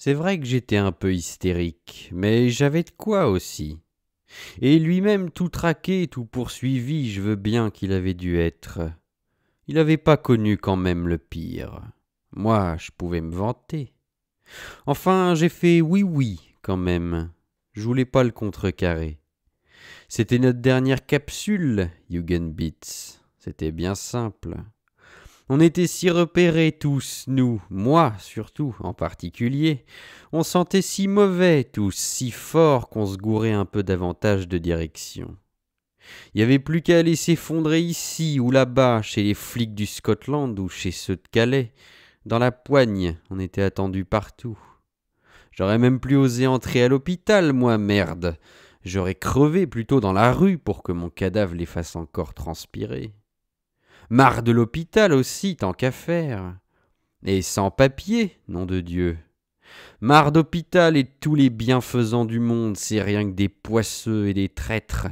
C'est vrai que j'étais un peu hystérique, mais j'avais de quoi aussi. Et lui-même tout traqué, tout poursuivi, je veux bien qu'il avait dû être. Il n'avait pas connu quand même le pire. Moi, je pouvais me vanter. Enfin, j'ai fait oui quand même. Je voulais pas le contrecarrer. C'était notre dernière capsule, Jugendbits. C'était bien simple. On était si repérés tous, nous, moi surtout en particulier. On sentait si mauvais tous, si fort qu'on se gourait un peu davantage de direction. Il n'y avait plus qu'à aller s'effondrer ici ou là-bas, chez les flics du Scotland ou chez ceux de Calais. Dans la poigne, on était attendus partout. J'aurais même plus osé entrer à l'hôpital, moi, merde. J'aurais crevé plutôt dans la rue pour que mon cadavre les fasse encore transpirer. Marre de l'hôpital aussi, tant qu'à faire. Et sans papier, nom de Dieu. Marre d'hôpital et de tous les bienfaisants du monde, c'est rien que des poisseux et des traîtres,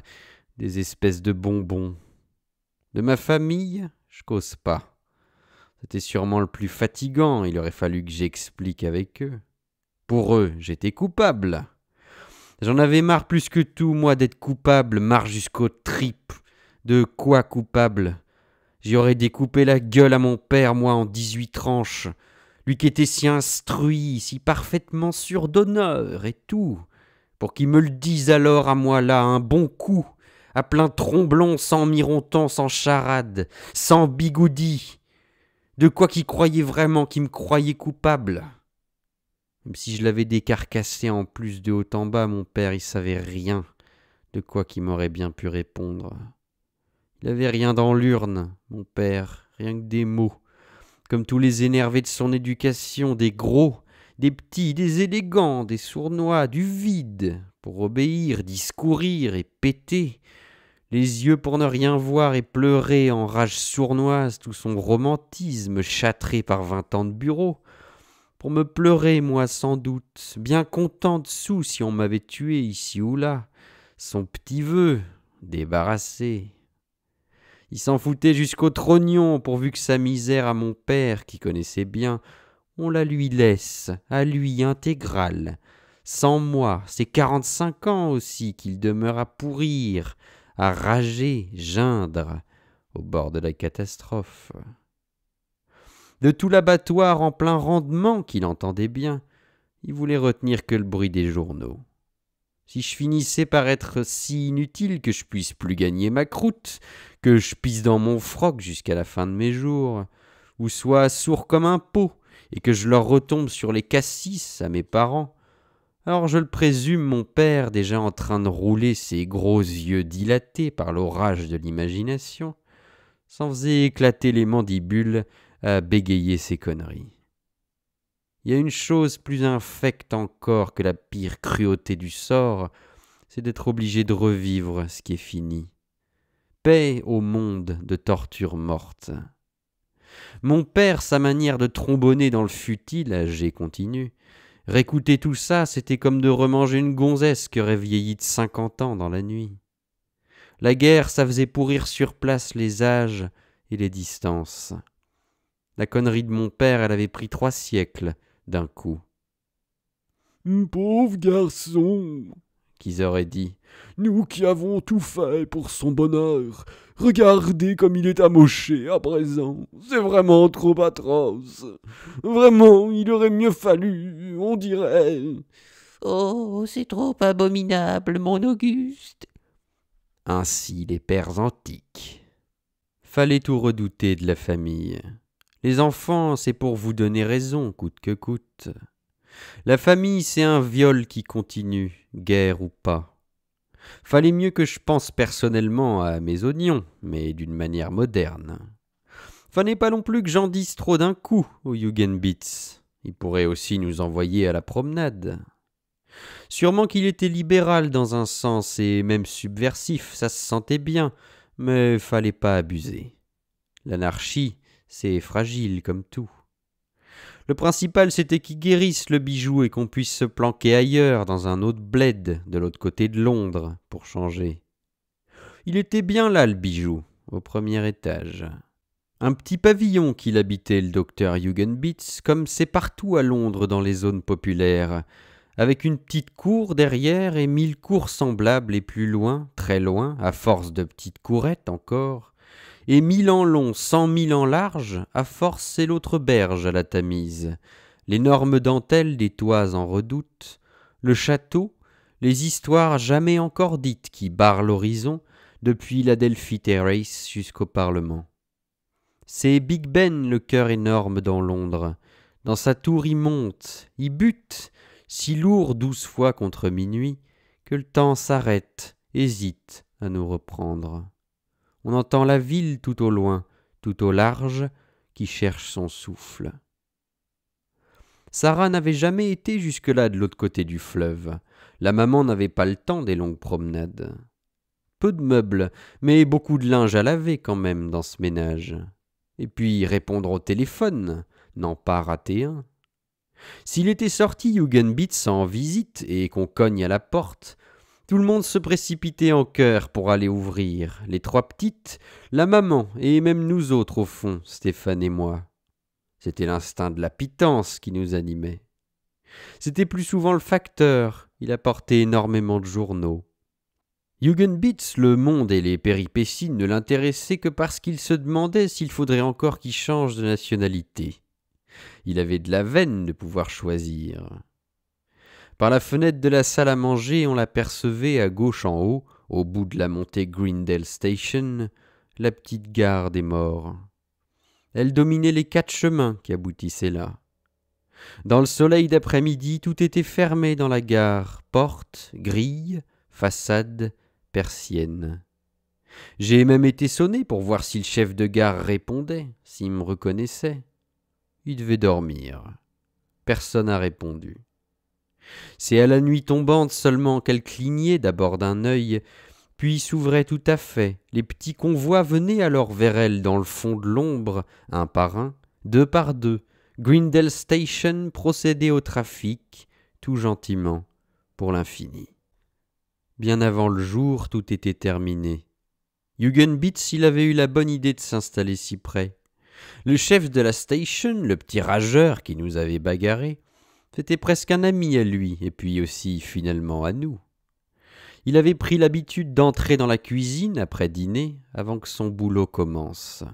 des espèces de bonbons. De ma famille, je cause pas. C'était sûrement le plus fatigant, il aurait fallu que j'explique avec eux. Pour eux, j'étais coupable. J'en avais marre plus que tout, moi, d'être coupable, marre jusqu'aux tripes. De quoi coupable ? J'y aurais découpé la gueule à mon père, moi, en 18 tranches. Lui qui était si instruit, si parfaitement sûr d'honneur et tout. Pour qu'il me le dise alors à moi là, un bon coup, à plein tromblon, sans mironton, sans charade, sans bigoudi. De quoi qu'il croyait vraiment, qu'il me croyait coupable. Même si je l'avais décarcassé en plus de haut en bas, mon père, il savait rien de quoi qu'il m'aurait bien pu répondre. Il avait rien dans l'urne, mon père, rien que des mots, comme tous les énervés de son éducation, des gros, des petits, des élégants, des sournois, du vide, pour obéir, discourir et péter, les yeux pour ne rien voir et pleurer en rage sournoise tout son romantisme châtré par 20 ans de bureau, pour me pleurer, moi, sans doute, bien content dessous si on m'avait tué ici ou là, son petit vœu, débarrassé. Il s'en foutait jusqu'au trognon, pourvu que sa misère à mon père, qui connaissait bien, on la lui laisse, à lui intégrale. Sans moi, c'est 45 ans aussi qu'il demeure à pourrir, à rager, geindre, au bord de la catastrophe. De tout l'abattoir en plein rendement qu'il entendait bien, il voulait retenir que le bruit des journaux. Si je finissais par être si inutile que je puisse plus gagner ma croûte, que je pisse dans mon froc jusqu'à la fin de mes jours, ou sois sourd comme un pot, et que je leur retombe sur les cassis à mes parents, alors je le présume, mon père, déjà en train de rouler ses gros yeux dilatés par l'orage de l'imagination, s'en faisait éclater les mandibules à bégayer ses conneries. Il y a une chose plus infecte encore que la pire cruauté du sort, c'est d'être obligé de revivre ce qui est fini. Paix au monde de tortures mortes. Mon père, sa manière de trombonner dans le futile, âgé continu, réécouter tout ça, c'était comme de remanger une gonzesse qui aurait vieilli de 50 ans dans la nuit. La guerre, ça faisait pourrir sur place les âges et les distances. La connerie de mon père, elle avait pris 3 siècles d'un coup. Pauvre garçon, Qu'ils auraient dit. nous qui avons tout fait pour son bonheur, regardez comme il est amoché à présent. C'est vraiment trop atroce. Vraiment, il aurait mieux fallu, on dirait. Oh, c'est trop abominable, mon Auguste. Ainsi les pères antiques. Fallait tout redouter de la famille. Les enfants, c'est pour vous donner raison, coûte que coûte. La famille, c'est un viol qui continue, guerre ou pas. Fallait mieux que je pense personnellement à mes oignons, mais d'une manière moderne. Fallait pas non plus que j'en dise trop d'un coup aux Jugendbits. Il pourrait aussi nous envoyer à la promenade. Sûrement qu'il était libéral dans un sens et même subversif, ça se sentait bien, mais fallait pas abuser. L'anarchie, c'est fragile comme tout. Le principal, c'était qu'il guérisse le bijou et qu'on puisse se planquer ailleurs, dans un autre bled, de l'autre côté de Londres, pour changer. Il était bien là, le bijou, au premier étage. Un petit pavillon qu'il habitait, le docteur Hugenbitz, comme c'est partout à Londres dans les zones populaires, avec une petite cour derrière et 1000 cours semblables et plus loin, très loin, à force de petites courettes encore, et 1000 ans long, 100 000 ans large, à force c'est l'autre berge à la Tamise, l'énorme dentelle des toits en redoute, le château, les histoires jamais encore dites qui barrent l'horizon, depuis l'Adelphi Terrace jusqu'au Parlement. C'est Big Ben le cœur énorme dans Londres. Dans sa tour y monte, y bute, si lourd 12 fois contre minuit, que le temps s'arrête, hésite à nous reprendre. On entend la ville tout au loin, tout au large, qui cherche son souffle. Sarah n'avait jamais été jusque-là de l'autre côté du fleuve. La maman n'avait pas le temps des longues promenades. Peu de meubles, mais beaucoup de linge à laver quand même dans ce ménage. Et puis répondre au téléphone, n'en pas rater un. S'il était sorti Hugenbitz en visite et qu'on cogne à la porte, tout le monde se précipitait en chœur pour aller ouvrir, les trois petites, la maman et même nous autres au fond, Stéphane et moi. C'était l'instinct de la pitance qui nous animait. C'était plus souvent le facteur, il apportait énormément de journaux. Hugenbitz, le monde et les péripéties ne l'intéressaient que parce qu'il se demandait s'il faudrait encore qu'il change de nationalité. Il avait de la veine de pouvoir choisir. Par la fenêtre de la salle à manger, on l'apercevait à gauche en haut, au bout de la montée Greendale Station, la petite gare des morts. Elle dominait les 4 chemins qui aboutissaient là. Dans le soleil d'après-midi, tout était fermé dans la gare, portes, grilles, façades, persiennes. J'ai même été sonné pour voir si le chef de gare répondait, s'il me reconnaissait. Il devait dormir. Personne n'a répondu. C'est à la nuit tombante seulement qu'elle clignait d'abord d'un œil, puis s'ouvrait tout à fait. Les petits convois venaient alors vers elle dans le fond de l'ombre, un par un, deux par deux. Greendale Station procédait au trafic, tout gentiment, pour l'infini. Bien avant le jour, tout était terminé. Hugenbitz, il avait eu la bonne idée de s'installer si près. Le chef de la station, le petit rageur qui nous avait bagarrés, c'était presque un ami à lui, et puis aussi finalement à nous. Il avait pris l'habitude d'entrer dans la cuisine après dîner, avant que son boulot commence.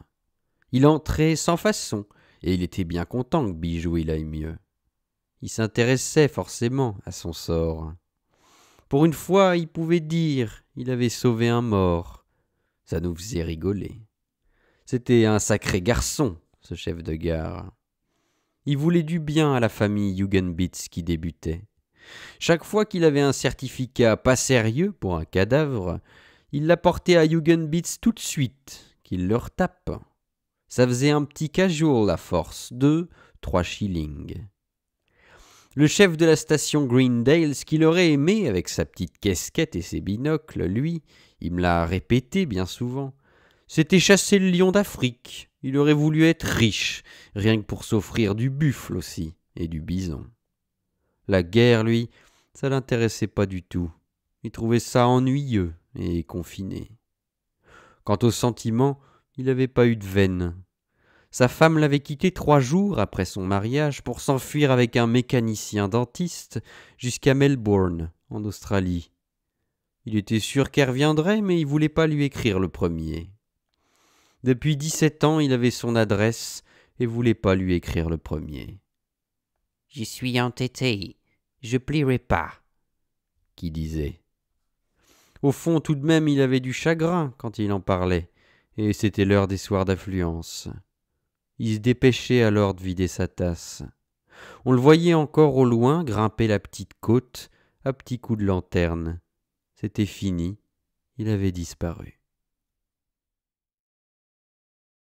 Il entrait sans façon, et il était bien content que Bijou il aille mieux. Il s'intéressait forcément à son sort. Pour une fois, il pouvait dire il avait sauvé un mort. Ça nous faisait rigoler. C'était un sacré garçon, ce chef de gare. Il voulait du bien à la famille Hugenbitz qui débutait. Chaque fois qu'il avait un certificat pas sérieux pour un cadavre, il l'apportait à Hugenbitz tout de suite, qu'il leur tape. Ça faisait un petit casual à force, 2-3 shillings. Le chef de la station Greendale, ce qu'il aurait aimé avec sa petite casquette et ses binocles, lui, il me l'a répété bien souvent, c'était chasser le lion d'Afrique. Il aurait voulu être riche, rien que pour s'offrir du buffle aussi, et du bison. La guerre, lui, ça l'intéressait pas du tout. Il trouvait ça ennuyeux et confiné. Quant au sentiment, il n'avait pas eu de veine. Sa femme l'avait quitté 3 jours après son mariage pour s'enfuir avec un mécanicien dentiste jusqu'à Melbourne, en Australie. Il était sûr qu'elle reviendrait, mais il voulait pas lui écrire le premier. Depuis 17 ans, il avait son adresse et voulait pas lui écrire le premier. « Je suis entêté, je plierai pas », qui disait. Au fond, tout de même, il avait du chagrin quand il en parlait, et c'était l'heure des soirs d'affluence. Il se dépêchait alors de vider sa tasse. On le voyait encore au loin grimper la petite côte à petits coups de lanterne. C'était fini, il avait disparu.